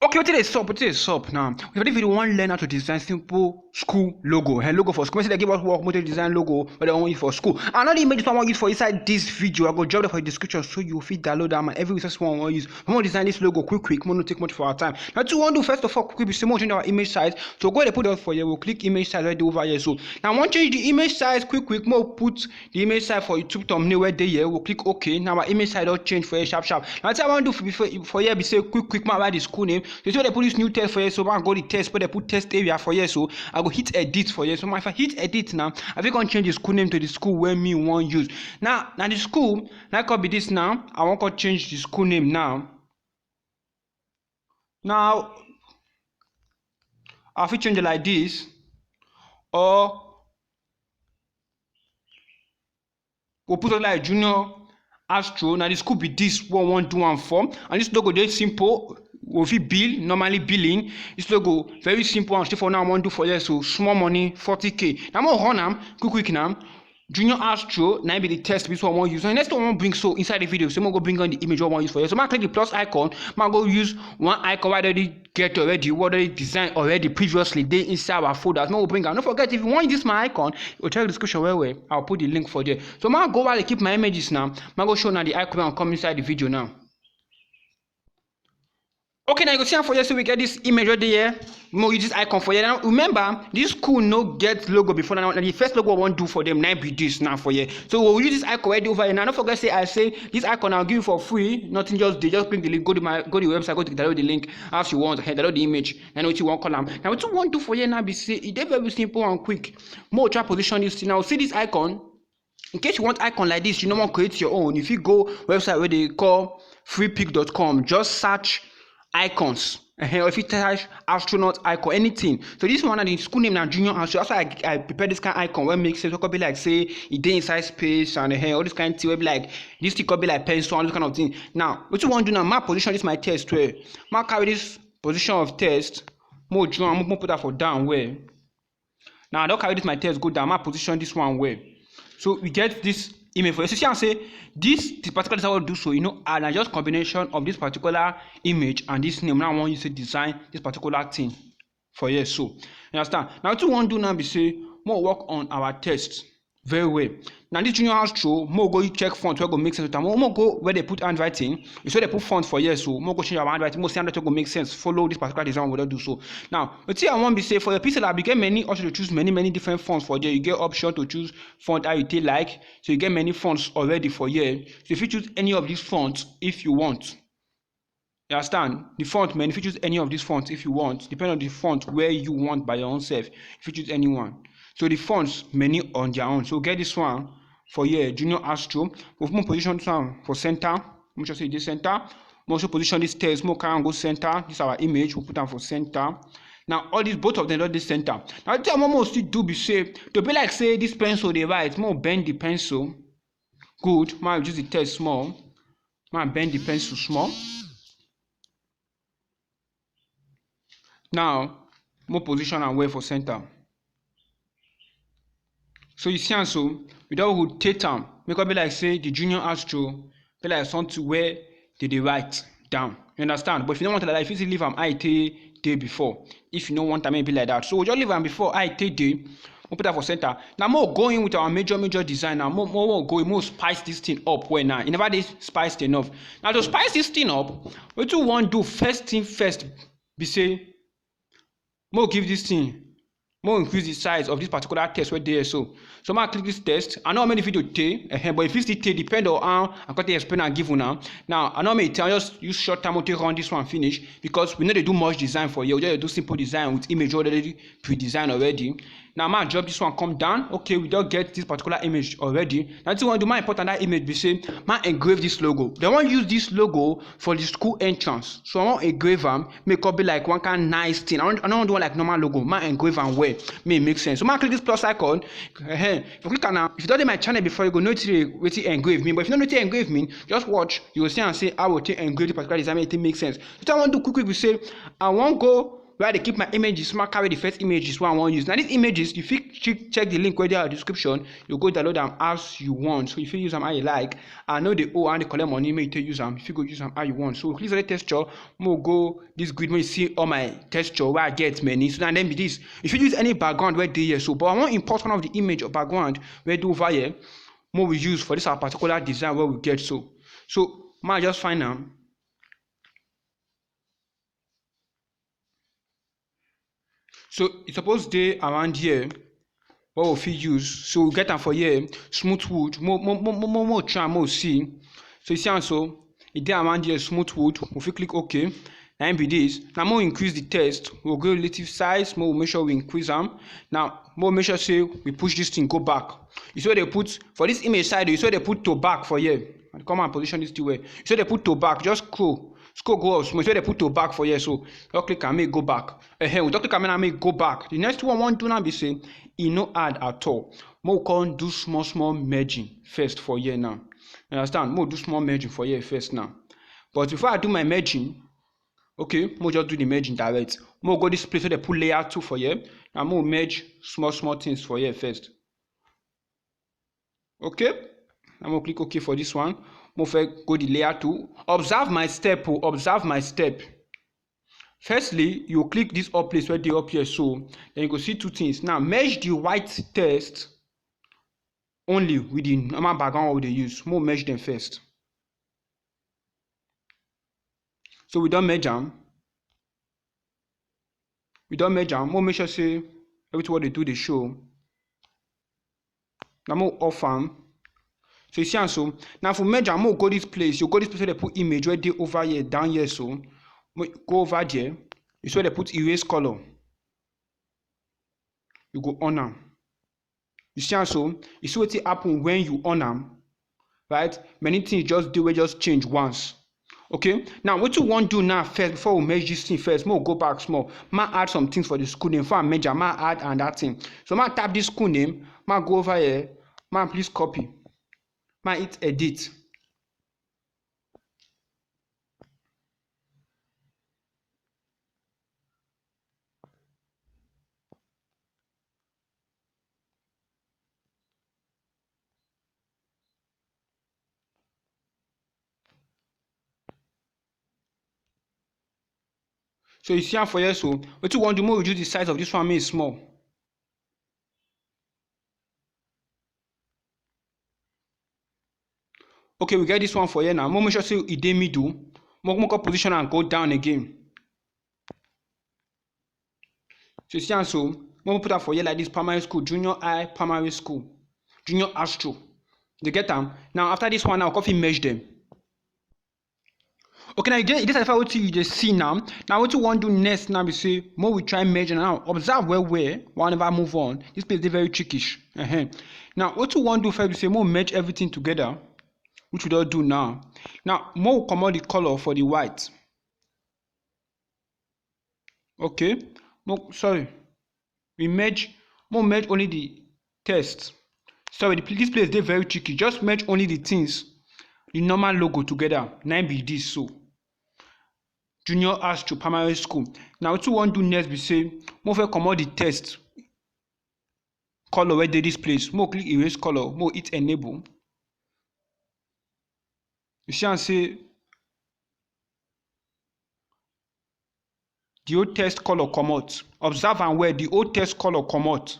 Okay, what is up now? For this video, we want to learn how to design simple school logo. Logo for school. They give us work, to design logo, but they want use for school. Another image I want to use for inside this video. I go drop it for the description so you fit download them. And every resource one want use. We want to design this logo quick. We not take much for our time. Now, two want to do first of all quick. We say more change our image size. So go ahead and put it for you. We'll click image size right over here. So now, I want to change the image size quick. More put the image size for YouTube thumbnail where they here. We'll click OK. Now our image size will change for you sharp. Now, what I want to do for here, be say quick. Man, write the school name. So they put this new test for you, so I go the test, but they put test area for you, so I go hit edit for you. So if I hit edit now, I think I can change the school name to the school where me want use. Now the school, now copy this now. I want to change the school name now. Now I will change it like this, or we'll put it like Junior Astro. Now this could be this one do and form, and this logo is simple. We fit bill normally billing. This logo very simple and straightforward. Now I want to do for you, so small money 40k. Now I'm gonna run them quick now. Junior Astro, now be the test this one I want to use. And next one I want to bring so inside the video. So I'm gonna go bring on the image I want to use for you. So I'm gonna click the plus icon. I'm gonna go use one icon I already get already, what already designed already previously. They inside our folder. I'm gonna bring on. Don't forget, if you want to use my icon, you'll check the description where I'll put the link for there. So I'm gonna go while I keep my images now. I'm gonna show now the icon and come inside the video now. Okay, now you can see for you, so we get this image right there. We'll use this icon for you. Now remember, this school no get logo before now. The first logo I want to do for them now be this now for you. So we'll use this icon right over here. Now don't forget, I say this icon I'll give you for free. Nothing, just click the link, go to the website, go to download the link as you want, download the image, and what you want column. Now what you want to do for you now be say it's very simple and quick. More try position this thing. Now see this icon. In case you want icon like this, you don't want to create your own. If you go website where they call freepik.com, just search icons, or if you type astronaut icon, anything. So this one the school name now Junior Astro. That's why I prepare this kind of icon where makes sense. It could be like say it dey inside space and all this kind of thing. Where be like this thing could be like pencil and this kind of thing. Now what you want to do now? My position is my test where. My carry this position of test. More draw. I'm put that for down where. Now I don't carry this my test go down. My position this one where. So we get this image for you. So see, I say this particular design I want to do so, and I just combination of this particular image and this name. Now I want you to design this particular thing for you. So you understand? Now what we want to do now be say more work on our text very well. Now this Junior Astro, more go check font where go make sense with them. More go where they put handwriting. You saw they put font for yes, so more go change our handwriting. More see handwriting go make sense. Follow this particular design we don't do so. Now, let's see I want to say for your Pixellab, you get many options to choose many different fonts for there. You get option to choose font how you take like. So you get many fonts already for here. So if you choose any of these fonts if you want. You understand? The font, man, if you choose any of these fonts if you want, depending on the font where you want by your own self. If you choose anyone. So the fonts many on their own. So get this one for here, Junior Astro. We'll position this one for center. Make sure say this center. We'll also position this text. More can go center. This is our image. We'll put them for center. Now all these both of them are this center. Now what I want still do be say to be like say this pencil they write. More bend the pencil. Good. Might reduce the text small. Might bend the pencil small. Now more position and way for center. So you see, so without rotate them, make it be like say the Junior Astro, be like something where they write down. You understand? But if you don't want to like, if you leave them IT day before, if you don't want them, maybe like that. So we just leave them before IT day. We'll put that for center. Now more going with our major design. Now more spice this thing up. Where now? You never did spice enough. Now to spice this thing up, what you want to do first thing first, be say more give this thing. More increase the size of this particular test right there. So I'm gonna click this test. I know how many video take, but if it's take depend on how I got to explain and give you now. Now I know me tell just use short time to run this one finish because we know they do much design for you. We just do simple design with image already pre-designed already. Now my job this one come down. Okay, we don't get this particular image already. Now you want to do my important that image be say my engrave this logo. They want to use this logo for the school entrance. So I want engrave them, make it be like one kind of nice thing. I don't want to do like normal logo. My engrave and wear may make sense. So I click this plus icon. If you click on now, if you don't do my channel before, you go know what engrave mean. But if you don't know what engrave mean, just watch. You will see and say I will take engrave the particular design. It makes sense. So I want to do quick. We say I want go where I dey keep my images, ma carry the first images wey I wan use. Now these images, you fit check the link wey dey our description, you go download am as you want. So you fit use am how you like, and no dey owe and dey collect money make you take use am. You fit go use am how you want. So click select texture, mo go this grid, make you see all my texture wey I get many. So now then be this, you fit use any background wey dey here. So but I wan import one of the image or background wey dey over here, mo we use for this our particular design wey we get. So ma just find am. So e suppose dey around here what we fit use. So we get am for here, smooth wood. Mo try mo see. So you see am so e dey around here, smooth wood. We fit click OK. Na im be this. Now mo increase the text. We'll go relative size. Mo make sure we increase am. Now mo make sure say we push this thing go back. You see what they put for this image side. You see what they put to back for here. I come and position this to where. You see they put to back. Just scroll go up small. So they put to back for here. So just click and make go back. We just click and make go back. The next one I want to now be say e no add at all. Mo can do small merging first for here now. You understand? Mo do small merging for here first now. But before I do my merging, okay, mo just do the merging direct. Mo go this place where they put layer 2 for here. Now mo merge small things for here first. Okay. I'm going to click OK for this one. Mo first go the layer 2. Observe my step. Observe my step. Firstly, you click this up place where they up here. So then you go see two things. Now merge the white text only with the normal background we they use. Mo merge them first. So we don't merge them. Mo make sure say everything what they do they show. Now mo off them. So you see am so. Now for merge am, go this place. You go this place where they put image where they over here, down here. So go over there. You see where they put erase color. You go on am. You see am so. You see what happen when you on am, right? Many things just do, we just change once. Okay. Now what you want to do now first before we merge this thing first? More go back small. Ma add some things for the school name. Before I merge, ma add and that thing. So ma tap this school name. Ma go over here. Ma please copy. Ma hit edit. So you see am for here. So what you want to do, more reduce the size of this one, make it small. Okay, we get this one for here now. More make sure say it dey middle. More position and go down again. So you see am so. More put that for here like this: primary school, junior high, primary school, junior astro. You get them. Now after this one, now coffee merge them. Okay, now this is what you just see now. Now what you want to do next now be say more we try merge now. Observe where whenever I move on. This place is very trickish. Now what you want to do first be say more merge everything together, which we don't do now. Now more come out the color for the white. Okay, sorry. We merge only the text. Sorry, this place is very tricky. Just merge only the things, the normal logo together. Now be this so. Junior Astro primary school. Now what you want to do next be say more come out the text color where they this place. More click erase color. More hit enable. You see and say the old text color come out. Observe and where the old text color come out.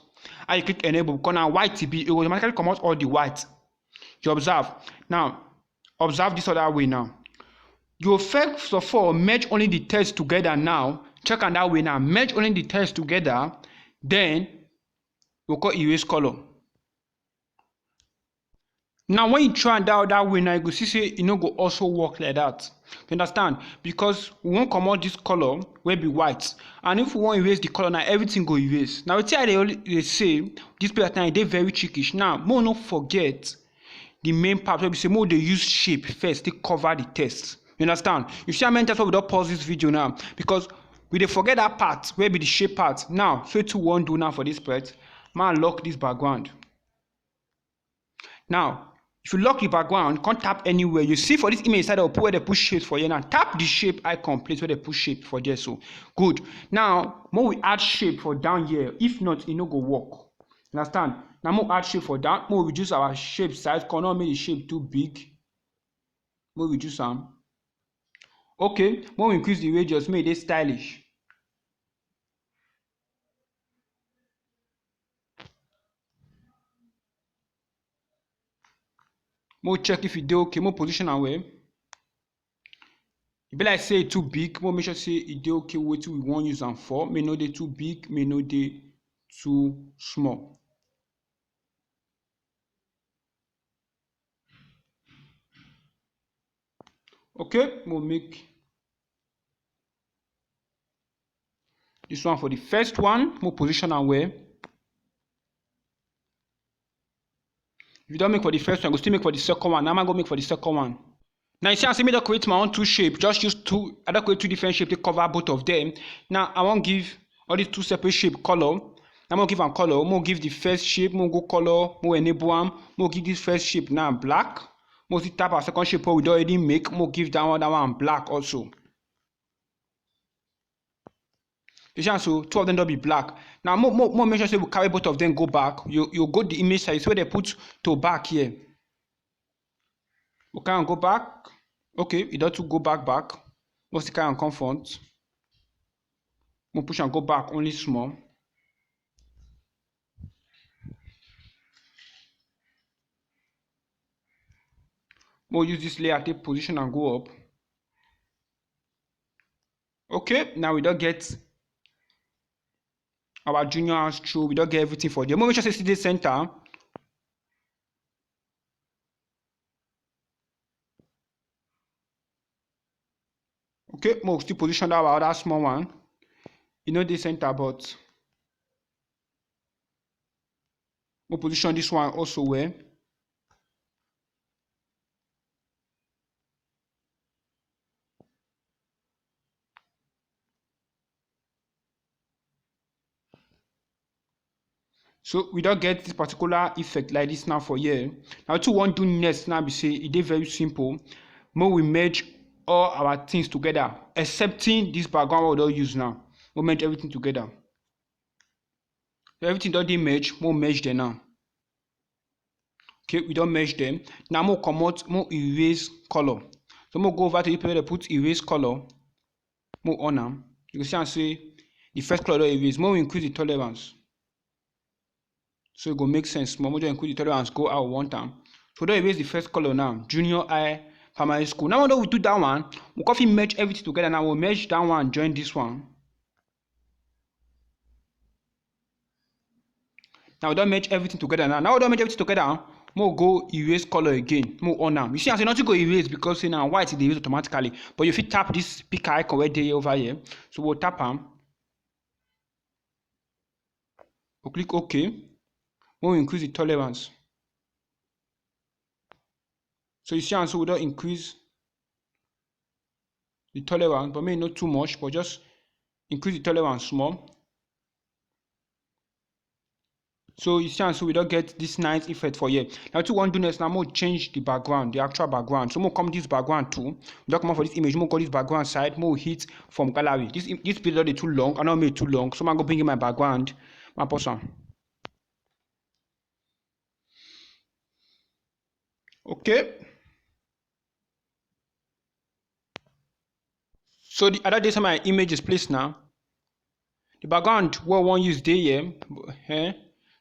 And you click enable because now white it will automatically come out all the white. You observe. Now observe this other way now. You first of all merge only the text together now. Check on that way now. Merge only the text together. Then we'll call erase color. Now when you try that way now, you go see say it no go also work like that. You understand? Because we won't come out this color will be white. And if we want to erase the color now, everything go erase. Now it's they say this period time they very trickish. Now more not forget the main part where we say more they use shape first to cover the text. You understand? You see how many times we don't pause this video now because we dey forget that part where be the shape part. Now so to one do now for this part, man lock this background. Now If you lock the background, can't tap anywhere. You see for this image side, I'll put where they put shapes for you. Now tap the shape icon place where they put shape for there. So good. Now more we add shape for down here. If not, it no go work. Understand? Now more add shape for down. More reduce our shape size. Cannot make the shape too big. More reduce them. Okay. More increase the radius. Make it stylish. More check if it dey okay. More position am well. E be like say e too big, more make sure say e dey okay wetin we wan use am for. May no dey too big, may no dey too small. Okay, we'll make this one for the first one. We'll position am well. If you don't make for the first one, go still make for the second one. Now I'm gonna make for the second one. Now you see I say me to create my own two shape. Just use two, I don't create two different shapes to cover both of them. Now I won't give all these two separate shape color. I'm gonna give them color. I'm gonna give the first shape, I'm gonna go color, I'm gonna enable them. I'm gonna give this first shape now black. I'm gonna tap our second shape we already make. I'm gonna give that one black also. You see, so two of them don't be black. Now more make sure say we carry both of them go back. You go the image size where they put to back here. We can go back. Okay, it does to go back. What's the kind of come front? We'll push and go back only small. We'll use this layer, take position and go up. Okay, now we don't get our junior hands through, we don't get everything for them. Make sure say see the center. Okay, we'll still position that our other small one. You know the center, but we'll position this one also where. So we don't get this particular effect like this now for here. Now what we want to do next now be say it is very simple. More we merge all our things together, excepting this background we don't use now. We'll merge everything together. So everything don't merge, we'll merge them now. Okay, we don't merge them. Now we'll come out, we'll erase color. So we'll go over to the place where put erase color. We'll on them. You can see and say the first color erase. We'll increase the tolerance. So it go make sense. More just include the tolerance go out one time. So don't erase the first color now. Junior high primary school. Now when we do that one, we can merge everything together. Now we'll merge that one, join this one. Now we don't merge everything together. Now we don't merge everything together. We'll go erase color again. We'll on now. You see, I say not to go erase because say now white is erased automatically. But if you tap this pick icon right there over here, so we'll tap them. We'll click OK. We'll increase the tolerance. So you see, and so we don't increase the tolerance, but maybe not too much, but just increase the tolerance small. So you see, and so we don't get this nice effect for here. Now, what we want to do next, now we'll change the background, the actual background. So we'll come this background too. We don't come out for this image. We'll call this background side. We'll hit from gallery. This period is too long. I don't make it too long. So I'm gonna bring in my background. My person. Okay. So the other day, my image is placed now. The background we want use there here.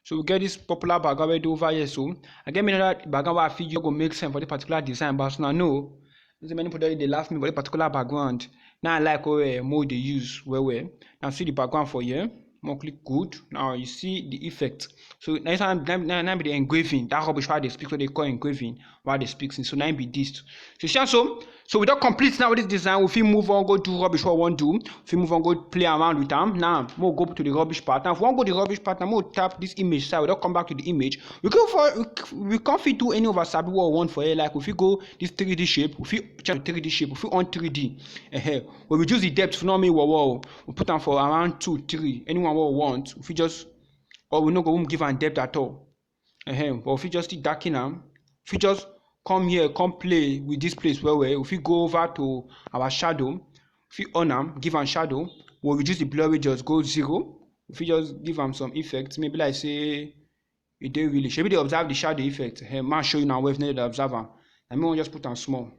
So we get this popular background right over here. So I get me another background where I feel you go make sense for the particular design, but now no. There's many people they laugh me for the particular background. Now I like how more they use well. Now see the background for here. More click good. Now you see the effect. So next time now be the engraving. That rubbish why they speak, so they call engraving while they speak. So now be this. So we don't complete now with this design. If we move on, go do rubbish what we want to do. If we move on, go play around with them. Now we'll go to the rubbish part. Now if we want to go to the rubbish part, now we'll tap this image side. We don't come back to the image. We can't fit do any of our sabi what we want for here. Like if we go this 3D shape, if we change 3D shape, if we on 3D, we reduce the depth for normally we put them for around 2, 3. Anyone what we want. If we just or we not go give an depth at all. But if we just darken them, if we just come here, come play with this place well well. If we go over to our shadow, if we on am, give am shadow, we'll reduce the blur rate, just go 0. If we just give am some effects, maybe like say e dey really, shebi dey observe the shadow effect. Man show you now where if no dey observe am. I mean, just put am small.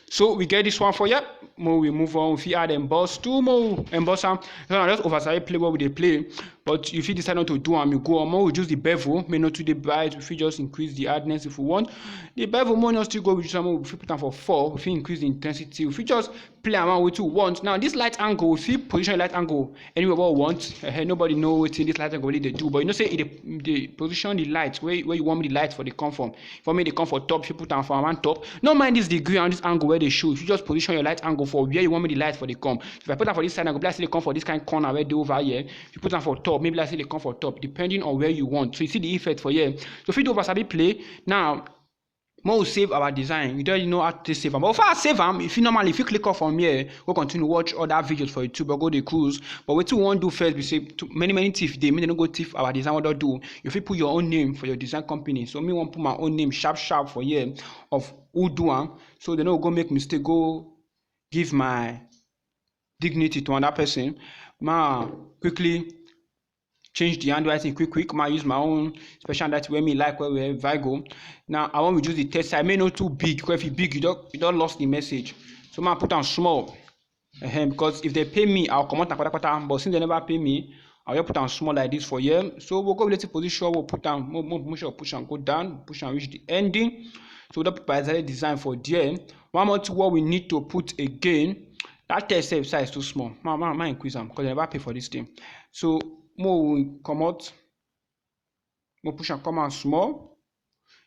So we get this one for you. More we move on. If you add emboss, two more emboss am. So just oversize play what we dey play. But if you decide not to do am, you go on more reduce the bevel, may not to the bright. If you just increase the hardness if we want. The bevel more not still go reduce am. If you put am for 4, if you increase the intensity, if you just play around with what you want. Now this light angle, if you position light angle anywhere what we want, nobody know wetin this light angle really dey do. But you know say the position the light where you want me the light for the come from. If you want me the come for top, if you put am for around top. No mind this degree and this angle where they show. If you just position your light angle for where you want me the light for the come. If I put am for this side, I go like say they come for this kind of corner where they over here. If you put am for top, maybe like say they come for top, depending on where you want. So you see the effect for here. So if you do over sabi play now. More we save our design. You don't know how to save them. But if I save them, if you click off from here, we'll continue to watch other videos for YouTube or go the cruise. But what we want to do first, we say many thief they don't go thief our design. What they do? If you put your own name for your design company, so me want to put my own name sharp for here of who do them, so they don't go make mistake. Go give my dignity to another person. Quickly change the handwriting quick. I use my own special handwriting where me like where Vigo. Now I want to reduce the text size. May not too big, because if it's big, you don't lost the message. So I put on small. Because if they pay me, I'll come out and but since they never pay me, I'll just put on small like this for here. So we'll go with the position, we'll put on more push and go down, push and reach the ending. So that Pixellab design for there. One more to what we need to put again. That text size is too small. Man increase them because they never pay for this thing. So more will come out, more push and come out small.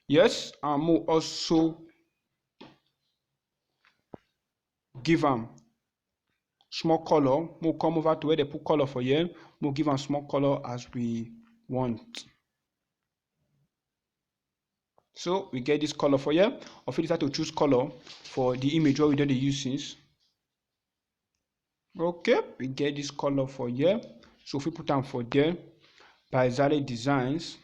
Yes, and more also give them small color. More come over to where they put color for here. More give them small color as we want. So we get this color for here. Or if you decide to choose color for the image what we don't use since. Okay, we get this color for here. So if we put them for there, Pixellab designs.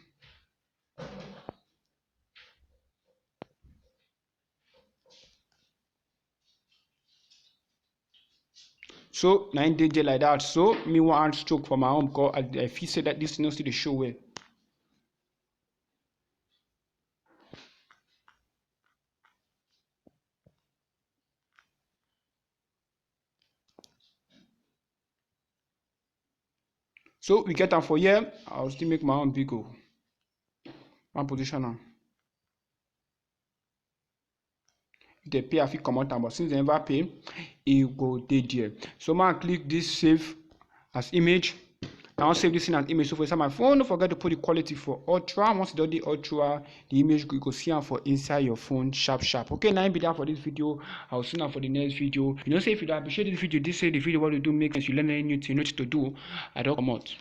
So 9 DJ like that. So me want stroke for my own because I feel say that this thing still the show well. So we get them for here. I'll still make my own big go. One position now. If they pay, I feel come out, but since they never pay, it go there. So man click this save as image. Now save this in as image. So for example, my phone, don't forget to put the quality for ultra. Once you do the ultra, the image you go see them for inside your phone sharp. Okay, now be that for this video. I'll see you for the next video. You know, say if you appreciate this video, this say the video what you do make sense, you learn any new thing, you know what to do. I don't come out.